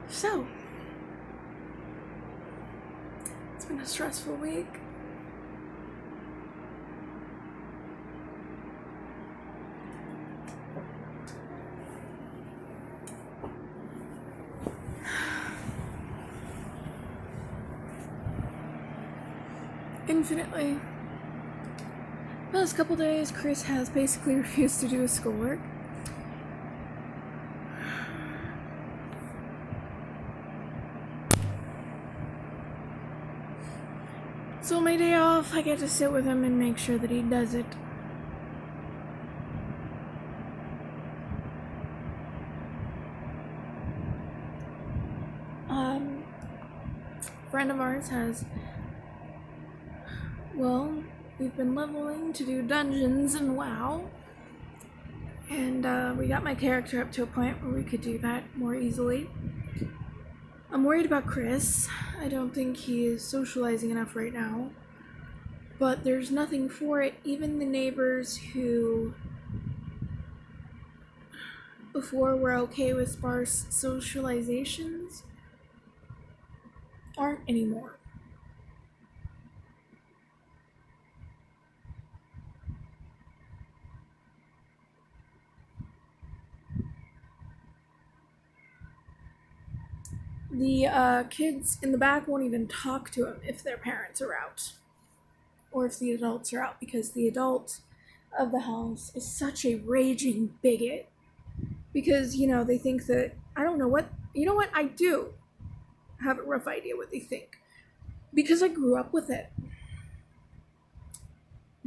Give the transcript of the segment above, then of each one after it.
So, it's been a stressful week. Infinitely. The last couple days, Chris has basically refused to do his schoolwork. So on my day off, I get to sit with him and make sure that he does it. A friend of ours has, we've been leveling to do dungeons and WoW. And we got my character up to a point where we could do that more easily. I'm worried about Chris. I don't think he is socializing enough right now. But there's nothing for it. Even the neighbors who before were okay with sparse socializations aren't anymore. The kids in the back won't even talk to him if their parents are out. Or if the adults are out, because the adult of the house is such a raging bigot. Because, they think that, I don't know what, I do have a rough idea what they think. Because I grew up with it.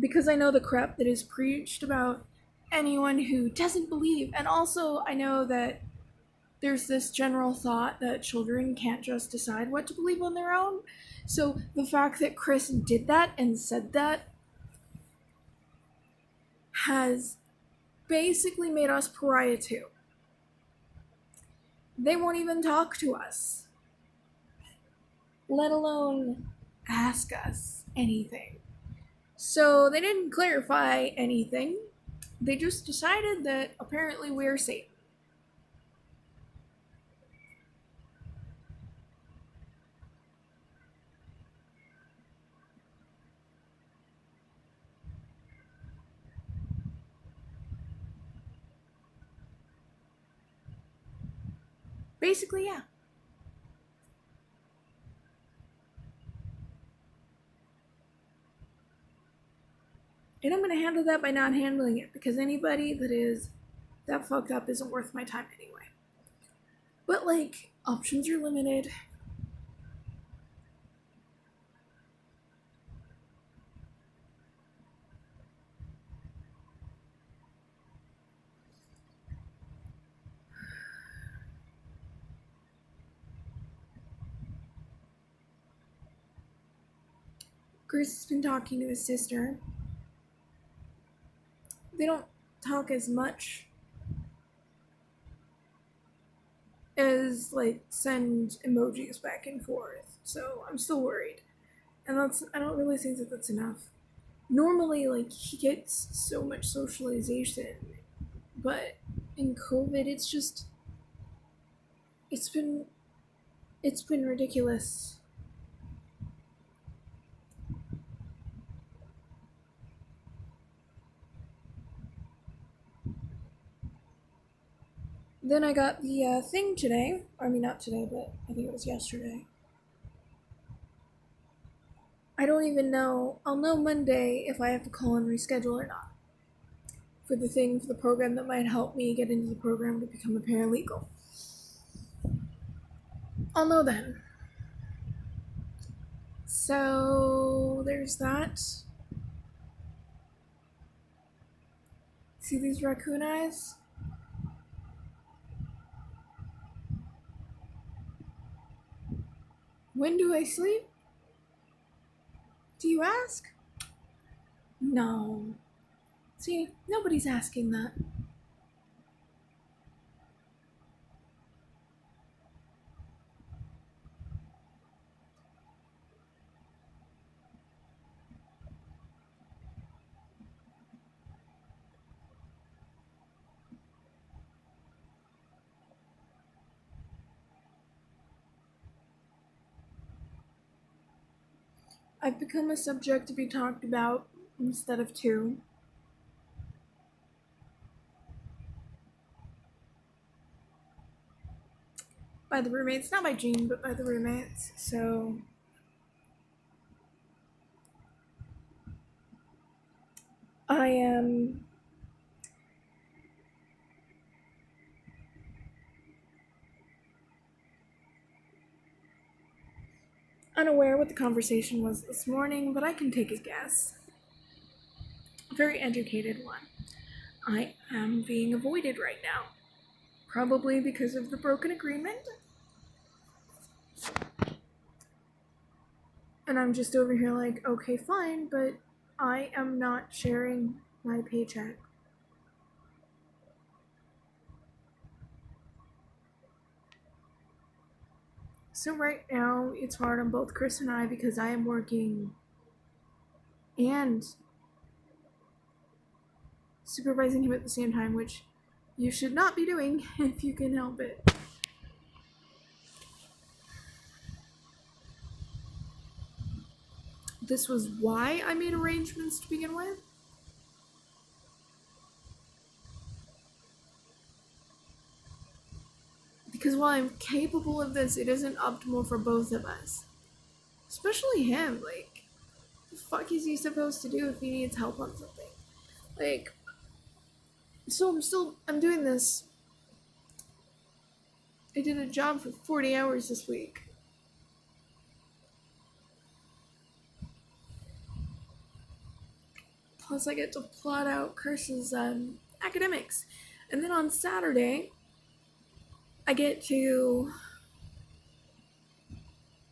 Because I know the crap that is preached about anyone who doesn't believe. And also, I know that there's this general thought that children can't just decide what to believe on their own. So the fact that Chris did that and said that has basically made us pariah too. They won't even talk to us, let alone ask us anything. So they didn't clarify anything. They just decided that apparently we're safe. Basically, yeah. And I'm going to handle that by not handling it, because anybody that is that fucked up isn't worth my time anyway. But, options are limited. Chris has been talking to his sister. They don't talk as much as, send emojis back and forth. So I'm still worried. And I don't really think that that's enough. Normally, he gets so much socialization, but in COVID, it's been ridiculous. Then I got the thing today. I mean, not today, but I think it was yesterday. I don't even know. I'll know Monday if I have to call and reschedule or not. For the program that might help me get into the program to become a paralegal. I'll know then. So, there's that. See these raccoon eyes? When do I sleep? Do you ask? No. See, nobody's asking that. I've become a subject to be talked about instead of to. By the roommates, not by Jean, but by the roommates. So I am unaware what the conversation was this morning, but I can take a guess. A very educated one. I am being avoided right now. Probably because of the broken agreement. And I'm just over here like, okay, fine, but I am not sharing my paycheck. So right now, it's hard on both Chris and I because I am working and supervising him at the same time, which you should not be doing if you can help it. This was why I made arrangements to begin with. Because while I'm capable of this, it isn't optimal for both of us. Especially him. Like, what the fuck is he supposed to do if he needs help on something? Like, so I'm doing this. I did a job for 40 hours this week. Plus, I get to plot out Kirsten's academics. And then on Saturday, I get to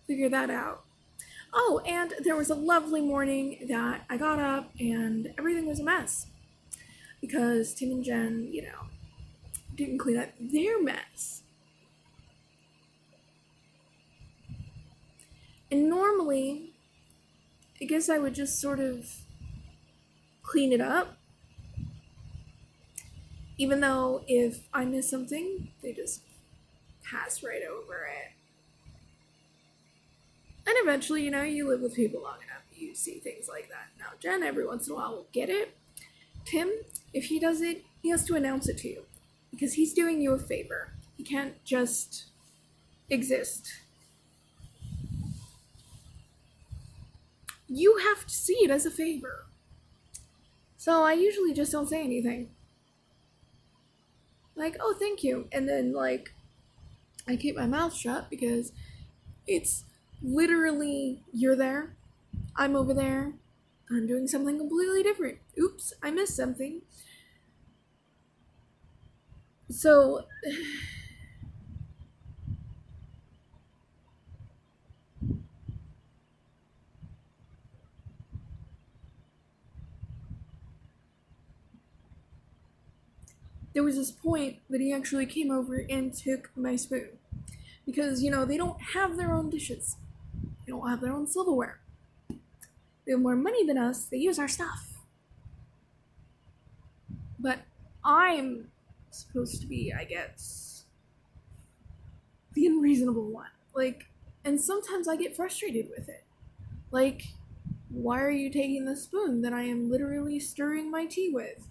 figure that out. Oh, and there was a lovely morning that I got up and everything was a mess. Because Tim and Jen, didn't clean up their mess. And normally, I guess I would just sort of clean it up. Even though if I miss something, they just pass right over it. And eventually, you live with people long enough, you see things like that. Now, Jen, every once in a while, will get it. Tim, if he does it, he has to announce it to you. Because he's doing you a favor. He can't just exist. You have to see it as a favor. So I usually just don't say anything. Like, oh, thank you. And then, I keep my mouth shut because it's literally, you're there, I'm over there, I'm doing something completely different. Oops, I missed something. So, there was this point that he actually came over and took my spoon. Because, they don't have their own dishes. They don't have their own silverware. They have more money than us, they use our stuff. But I'm supposed to be, I guess, the unreasonable one. And sometimes I get frustrated with it. Why are you taking the spoon that I am literally stirring my tea with?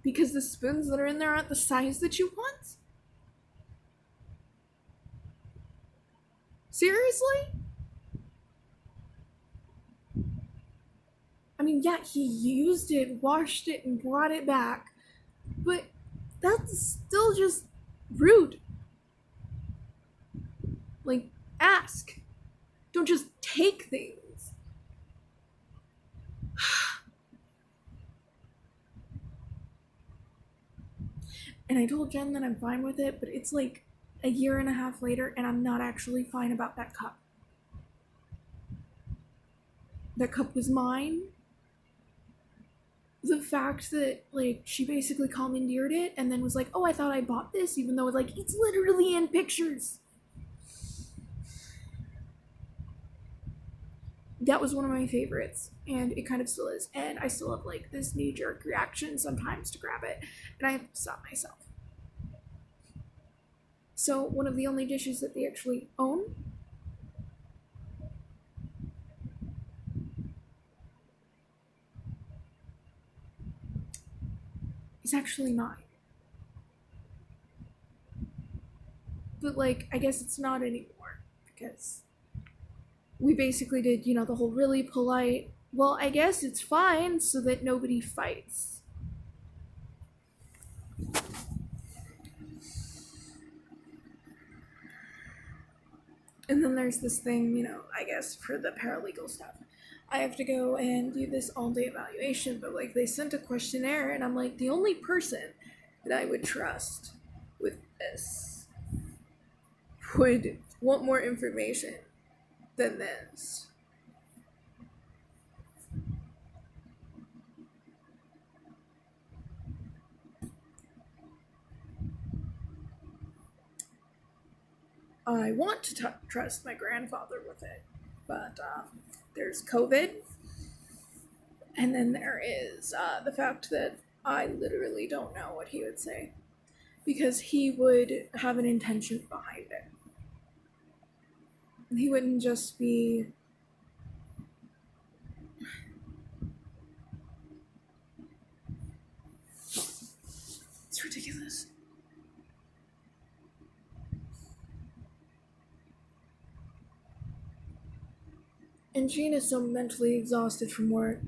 Because the spoons that are in there aren't the size that you want? Seriously? I mean, yeah, he used it, washed it, and brought it back. But that's still just rude. Ask. Don't just take things. And I told Jen that I'm fine with it, but it's a year and a half later, and I'm not actually fine about that cup. That cup was mine. The fact that, she basically commandeered it and then was like, oh, I thought I bought this, even though, it's literally in pictures. That was one of my favorites, and it kind of still is. And I still have, this knee-jerk reaction sometimes to grab it, and I have to stop myself. So, one of the only dishes that they actually own is actually mine. But, like, I guess it's not anymore because we basically did, the whole really polite, well, I guess it's fine so that nobody fights. And then there's this thing, I guess for the paralegal stuff. I have to go and do this all day evaluation, but like they sent a questionnaire, and I'm like, the only person that I would trust with this would want more information than this. I want to trust my grandfather with it, but there's COVID, and then there is the fact that I literally don't know what he would say because he would have an intention behind it. He wouldn't just be. It's ridiculous. And Gene is so mentally exhausted from work.